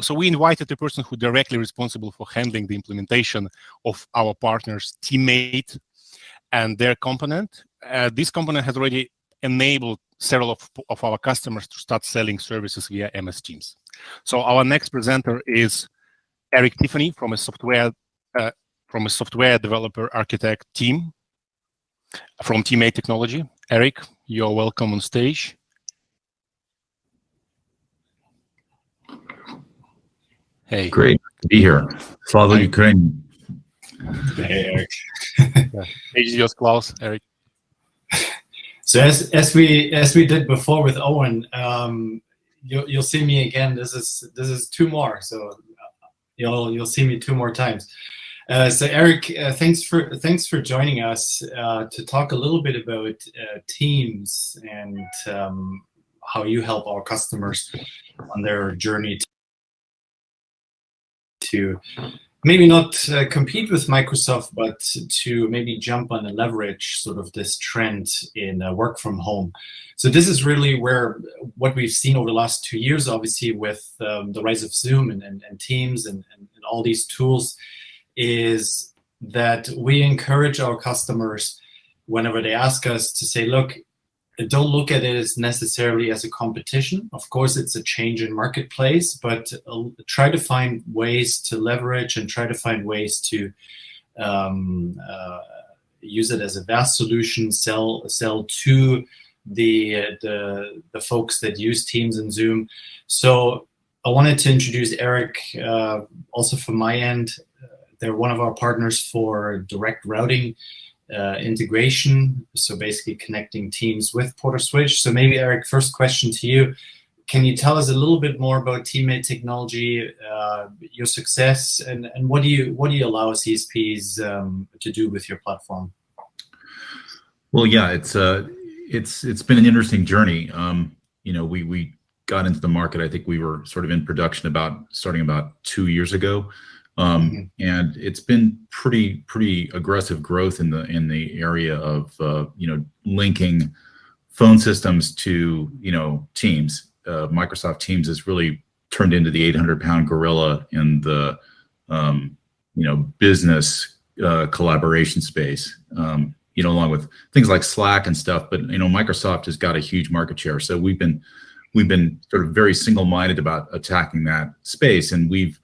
so we invited the person who directly responsible for handling the implementation of our partners TeamMate and their component. This component has already enabled several of our customers to start selling services via MS Teams. So our next presenter is Eric Tiffany from a software developer architect team from TeamMate Technology. Eric, you're welcome on stage. Hey. Great to be here. Slava Ukraine. Hey, Eric. Hey, yours, Klaus. Eric. So as we did before with Owen, you'll see me again. This is two more, so you'll see me two more times. So Eric, thanks for joining us to talk a little bit about Teams and how you help our customers on their journey to maybe not compete with Microsoft, but to maybe jump on and leverage sort of this trend in work from home. So this is really where what we've seen over the last 2 years, obviously with the rise of Zoom and Teams and all these tools, is that we encourage our customers whenever they ask us to say, look, don't look at it as necessarily as a competition. Of course, it's a change in marketplace, but try to find ways to leverage and try to find ways to use it as a vast solution, sell to the folks that use Teams and Zoom. So I wanted to introduce Eric, also from my end. They're one of our partners for direct routing integration, so basically connecting Teams with PortaSwitch. So maybe Eric, first question to you. Can you tell us a little bit more about TeamMate technology, your success, and what do you allow CSPs to do with your platform? Well, yeah, it's been an interesting journey. We got into the market. I think we were sort of in production starting about 2 years ago. And it's been pretty aggressive growth in the area of linking phone systems to Teams. Microsoft Teams has really turned into the 800-pound gorilla in the business collaboration space. Along with things like Slack and stuff. But Microsoft has got a huge market share, so we've been sort of very single-minded about attacking that space, and we've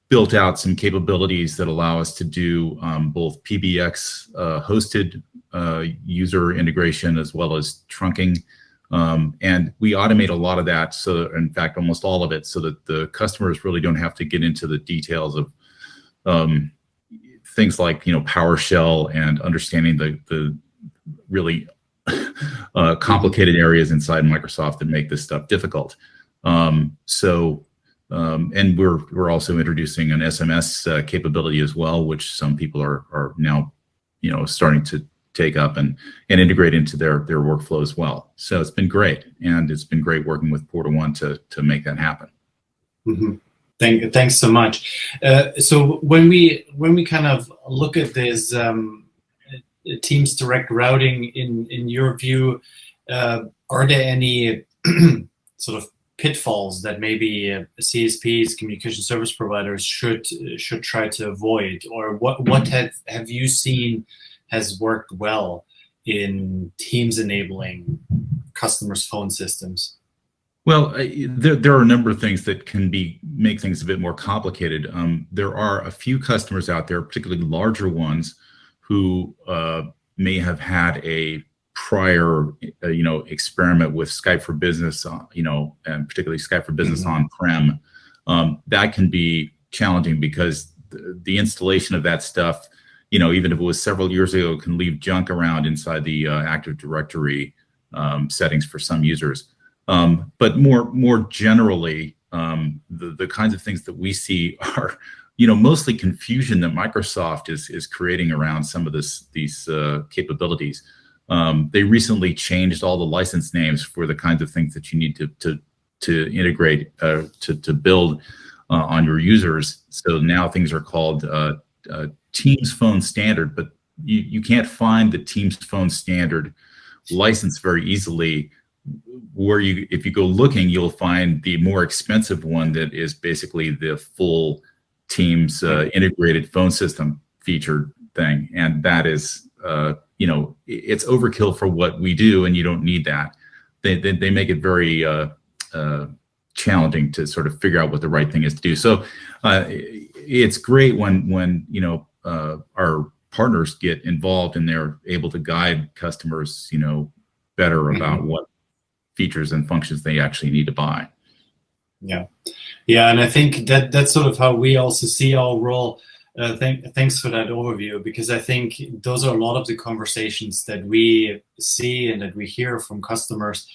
built out some capabilities that allow us to do both PBX hosted user integration as well as trunking. And we automate a lot of that, so in fact, almost all of it, so that the customers really don't have to get into the details of things like PowerShell and understanding the really complicated areas inside Microsoft that make this stuff difficult. And we're also introducing an SMS capability as well, which some people are now starting to take up and integrate into their workflow as well. So it's been great, and it's been great working with PortaOne to make that happen. Mm-hmm. Thanks so much. So when we kind of look at this Teams direct routing in your view, are there any sort of pitfalls that maybe CSPs, communication service providers, should try to avoid, or what have you seen has worked well in Teams enabling customers' phone systems? Well, there are a number of things that can make things a bit more complicated. There are a few customers out there, particularly larger ones, who may have had a prior, experiment with Skype for Business, and particularly Skype for Business on-prem. That can be challenging because the installation of that stuff, even if it was several years ago, can leave junk around inside the Active Directory settings for some users. But more generally, the kinds of things that we see are, mostly confusion that Microsoft is creating around some of these capabilities. They recently changed all the license names for the kinds of things that you need to integrate to build on your users. So now things are called Teams Phone Standard, but you can't find the Teams Phone Standard license very easily if you go looking, you'll find the more expensive one that is basically the full Teams integrated phone system featured thing, and that is it's overkill for what we do, and you don't need that. They make it very challenging to sort of figure out what the right thing is to do. So it's great when our partners get involved and they're able to guide customers better about what features and functions they actually need to buy. Yeah, and I think that's sort of how we also see our role. Thanks for that overview, because I think those are a lot of the conversations that we see and that we hear from customers.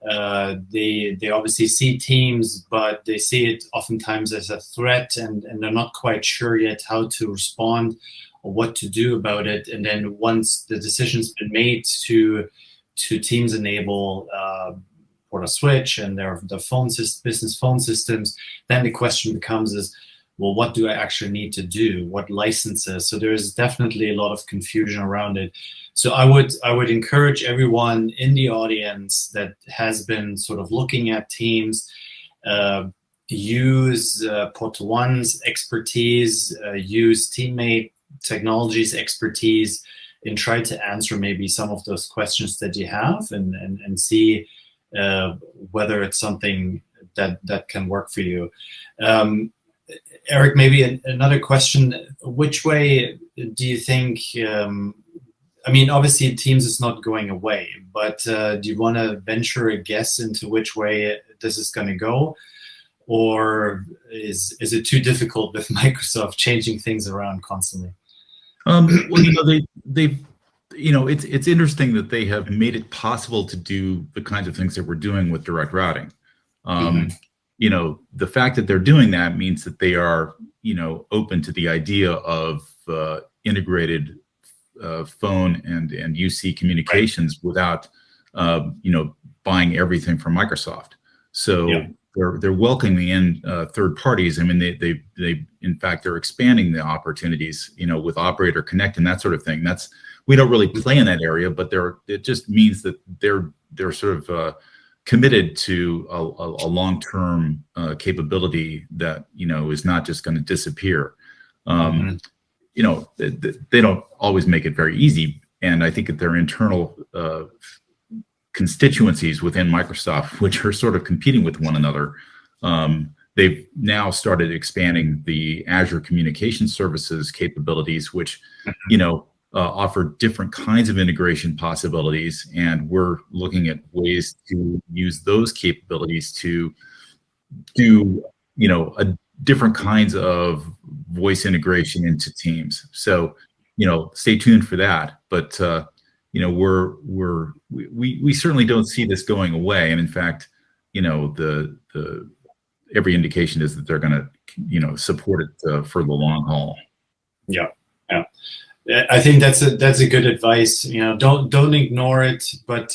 They obviously see Teams, but they see it oftentimes as a threat, and they're not quite sure yet how to respond or what to do about it. And then once the decision's been made to Teams enable PortaSwitch and their business phone systems, then the question becomes well, what do I actually need to do? What licenses? So there is definitely a lot of confusion around it. So I would encourage everyone in the audience that has been sort of looking at Teams, use PortaOne's expertise, use TeamMate Technologies expertise, and try to answer maybe some of those questions that you have, and see whether it's something that can work for you. Eric, maybe another question. Which way do you think, obviously Teams is not going away, but do you want to venture a guess into which way this is going to go? Or is it too difficult with Microsoft changing things around constantly? Well, it's interesting that they have made it possible to do the kinds of things that we're doing with direct routing. The fact that they're doing that means that they are, open to the idea of integrated phone and UC communications without, buying everything from Microsoft. So they're welcoming in third parties. I mean, they in fact, they're expanding the opportunities, with Operator Connect and that sort of thing. We don't really play in that area, but it just means that they're sort of committed to a long-term capability that is not just going to disappear. They don't always make it very easy, and I think that their internal constituencies within Microsoft, which are sort of competing with one another, they've now started expanding the Azure Communication Services capabilities, which offer different kinds of integration possibilities, and we're looking at ways to use those capabilities to do different kinds of voice integration into Teams. So stay tuned for that. But we certainly don't see this going away, and in fact, the every indication is that they're going to support it for the long haul. Yeah. I think that's a good advice. Don't ignore it, but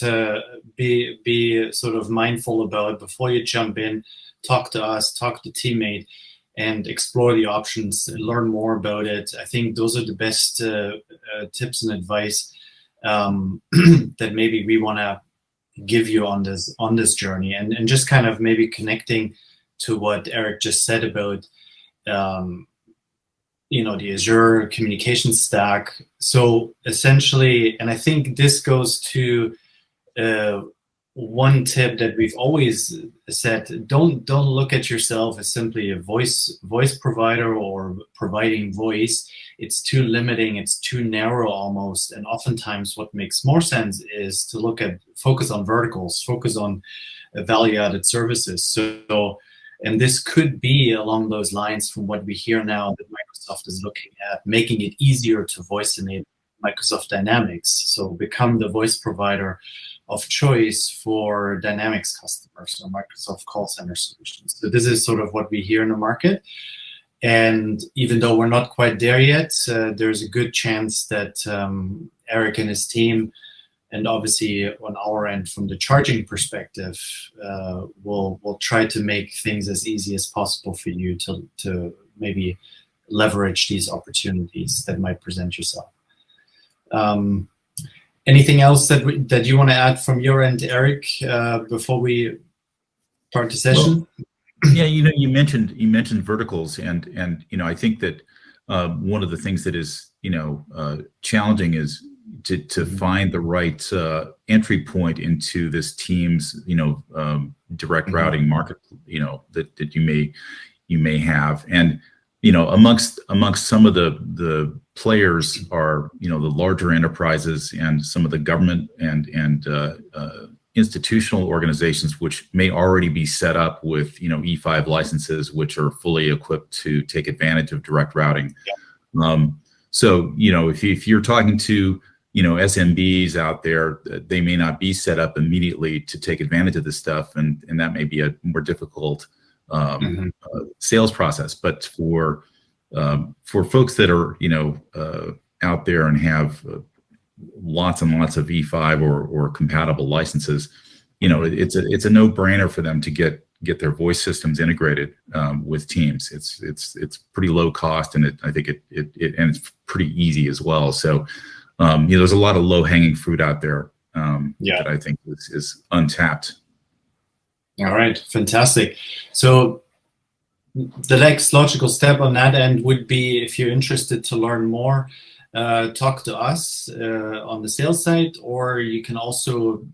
be sort of mindful about it before you jump in. Talk to us, talk to TeamMate, and explore the options. Learn more about it. I think those are the best tips and advice that maybe we want to give you on this journey, and just kind of maybe connecting to what Eric just said about the Azure communication stack. So essentially, and I think this goes to one tip that we've always said: don't look at yourself as simply a voice provider or providing voice. It's too limiting. It's too narrow almost. And oftentimes, what makes more sense is to focus on verticals, focus on value-added services. So. And this could be along those lines from what we hear now that Microsoft is looking at, making it easier to voice enable Microsoft Dynamics. So become the voice provider of choice for Dynamics customers, or Microsoft Call Center solutions. So this is sort of what we hear in the market. And even though we're not quite there yet, there's a good chance that Eric and his team, and obviously on our end from the charging perspective, we'll try to make things as easy as possible for you to maybe leverage these opportunities that might present yourself. Anything else that you want to add from your end, Eric, before we start the session? Well, yeah, you mentioned verticals, and I think that one of the things that is challenging is to find the right entry point into this Teams direct routing market that you may have. And amongst some of the players are the larger enterprises and some of the government and institutional organizations, which may already be set up with E5 licenses, which are fully equipped to take advantage of direct routing. Yeah. So if you're talking to SMBs out there, they may not be set up immediately to take advantage of this stuff, and that may be a more difficult sales process. But for folks that are out there and have lots and lots of E5 or compatible licenses, it's a no-brainer for them to get their voice systems integrated with Teams. It's pretty low cost, and I think it's pretty easy as well. So there's a lot of low-hanging fruit out there that I think is untapped. All right, fantastic. So the next logical step on that end would be, if you're interested to learn more, talk to us on the sales side, or you can also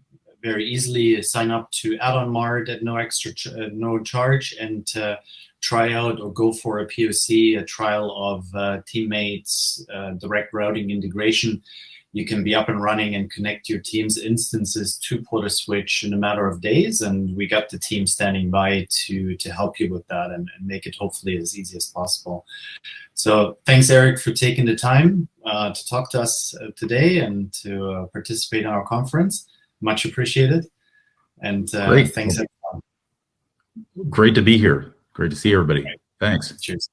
very easily sign up to Add-on Mart at no extra no charge, and try out or go for a POC, a trial of TeamMate's direct routing integration. You can be up and running and connect your Teams instances to PortaSwitch in a matter of days, and we got the team standing by to help you with that and make it hopefully as easy as possible. So thanks, Eric, for taking the time to talk to us today and to participate in our conference. Much appreciated. And thanks, everyone. Great to be here. Great to see everybody. Right. Thanks. Cheers.